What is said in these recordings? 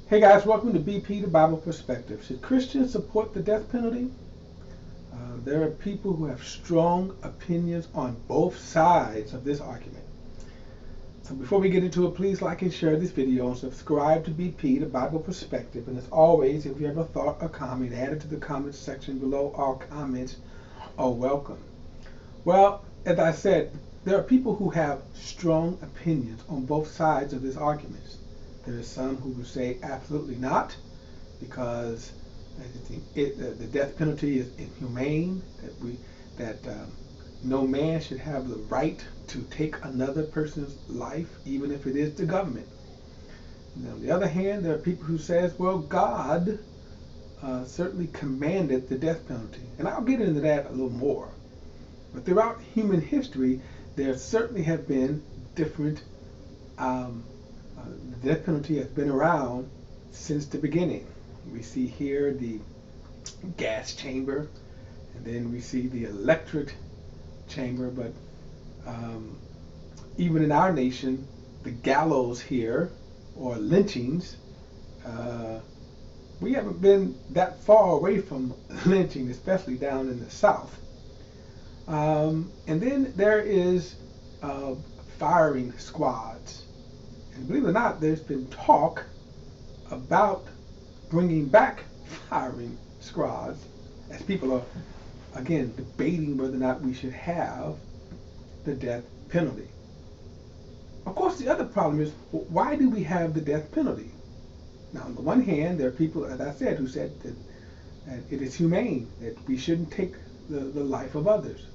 Hey guys, welcome to BP, the Bible Perspective. Should Christians support the death penalty? There are people who have strong opinions on both sides of this argument. So before we get into it, please like and share this video and subscribe to BP, the Bible Perspective. And as always, if you have a thought or comment, add it to the comments section below. All comments are welcome. Well, as I said, there are people who have strong opinions on both sides of this argument. There are some who will say absolutely not, because the death penalty is inhumane. That no man should have the right to take another person's life, even if it is the government. And on the other hand, there are people who says, well, God certainly commanded the death penalty, and I'll get into that a little more. But throughout human history, there certainly have been different. The death penalty has been around since the beginning. We see here the gas chamber, and then we see the electric chamber. But even in our nation, the gallows here, or lynchings, we haven't been that far away from lynching, especially down in the South. And then there is firing squads. And believe it or not, there's been talk about bringing back firing squads, as people are, again, debating whether or not we should have the death penalty. Of course, the other problem is, well, why do we have the death penalty? Now, on the one hand, there are people, as I said, who said that it is humane, that we shouldn't take the life of others.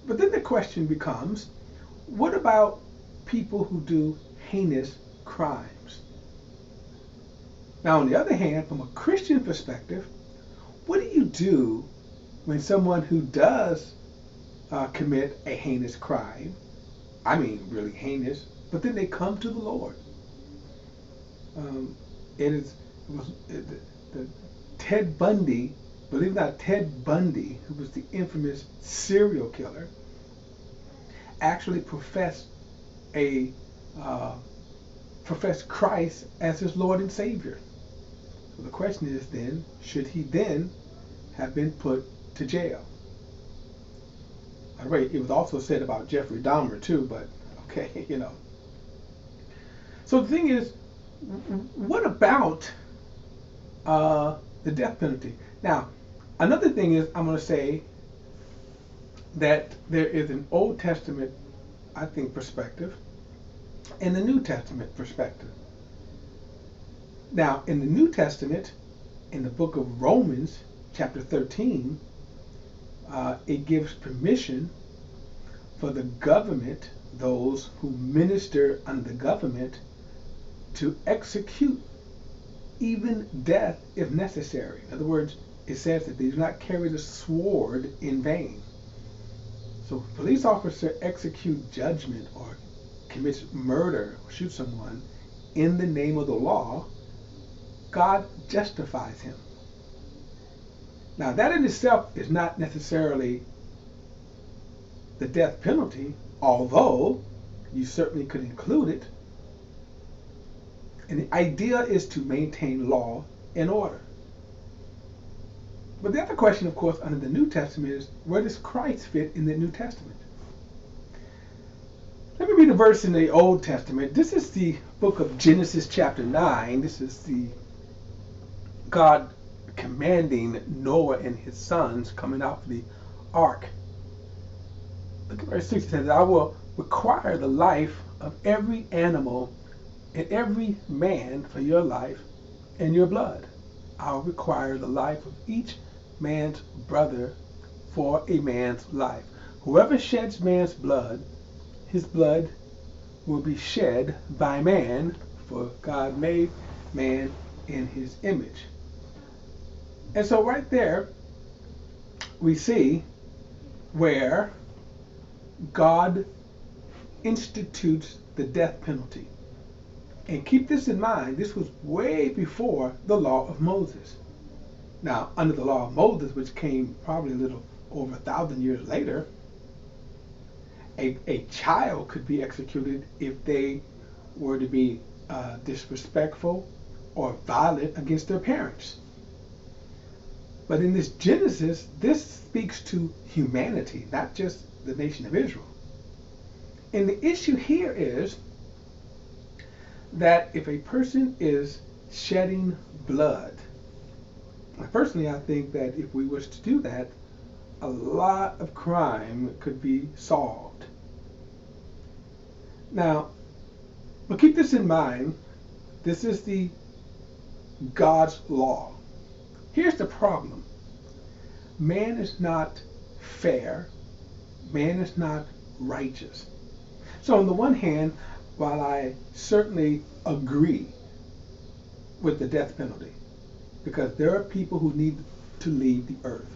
But then the question becomes, what about people who do heinous crimes? Now, on the other hand, from a Christian perspective, what do you do when someone who does commit a heinous crime, I mean really heinous, but then they come to the Lord? Ted Bundy, believe it or not, Ted Bundy, who was the infamous serial killer, actually professed Christ as his Lord and Savior. So the question is then, should he then have been put to jail? By the way, it was also said about Jeffrey Dahmer too, but okay, you know. So the thing is, what about the death penalty? Now, another thing is, I'm going to say that there is an Old Testament, I think, perspective and the New Testament perspective. Now, in the New Testament, in the book of Romans, chapter 13, it gives permission for the government, those who minister under the government, to execute even death if necessary. In other words, it says that they do not carry the sword in vain. So if a police officer executes judgment or commits murder or shoots someone in the name of the law, God justifies him. Now, that in itself is not necessarily the death penalty, although you certainly could include it. And the idea is to maintain law and order. But the other question, of course, under the New Testament is, where does Christ fit in the New Testament? Let me read a verse in the Old Testament. This is the book of Genesis chapter 9. This is the God commanding Noah and his sons coming out for the ark. Look at verse 6. It says, I will require the life of every animal and every man for your life and your blood. I'll require the life of each man's brother for a man's life. Whoever sheds man's blood, his blood will be shed by man, for God made man in his image. And so right there, we see where God institutes the death penalty. And keep this in mind, this was way before the law of Moses. Now, under the law of Moses, which came probably a little over 1,000 years later, a child could be executed if they were to be disrespectful or violent against their parents. But in this Genesis, this speaks to humanity, not just the nation of Israel. And the issue here is that if a person is shedding blood, personally, I think that if we was to do that, a lot of crime could be solved. Now, but keep this in mind. This is the God's law. Here's the problem. Man is not fair. Man is not righteous. So on the one hand, while I certainly agree with the death penalty, because there are people who need to leave the earth.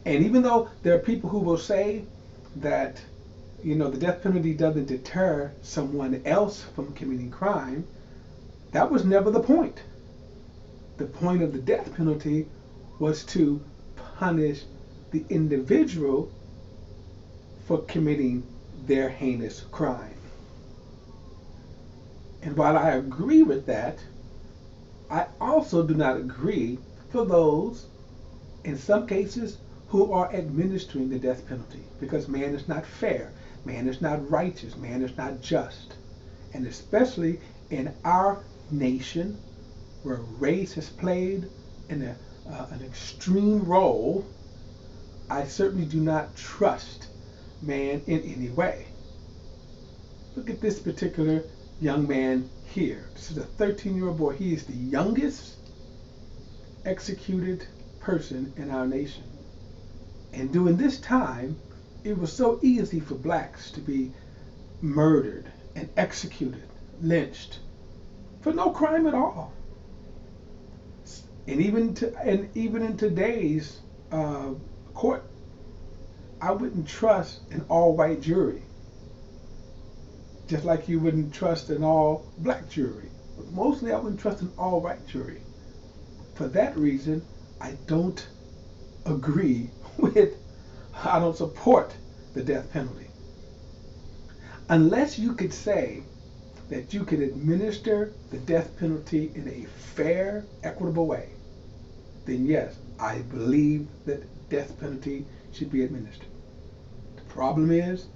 And even though there are people who will say that, the death penalty doesn't deter someone else from committing crime, that was never the point. The point of the death penalty was to punish the individual for committing their heinous crime. And while I agree with that, I also do not agree for those, in some cases, who are administering the death penalty, because man is not fair, man is not righteous, man is not just. And especially in our nation, where race has played an extreme role, I certainly do not trust man in any way. Look at this particular young man here. This is a 13-year-old boy. He is the youngest executed person in our nation. And during this time, it was so easy for blacks to be murdered and executed, lynched, for no crime at all. And even in today's court, I wouldn't trust an all-white jury, just like you wouldn't trust an all-black jury. But mostly, I wouldn't trust an all-white jury. For that reason, I don't agree with, I don't support the death penalty. Unless you could say that you could administer the death penalty in a fair, equitable way, then yes, I believe that death penalty should be administered. The problem is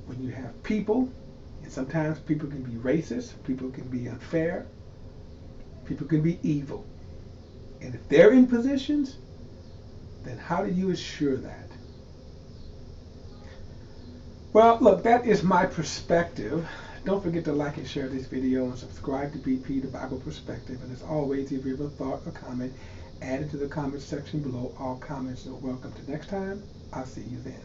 when you have people, and sometimes people can be racist, people can be unfair, people can be evil. And if they're in positions, then how do you assure that? Well, look, that is my perspective. Don't forget to like and share this video and subscribe to BP, the Bible Perspective. And as always, if you have a thought or comment, add it to the comment section below. All comments are welcome. Till next time, I'll see you then.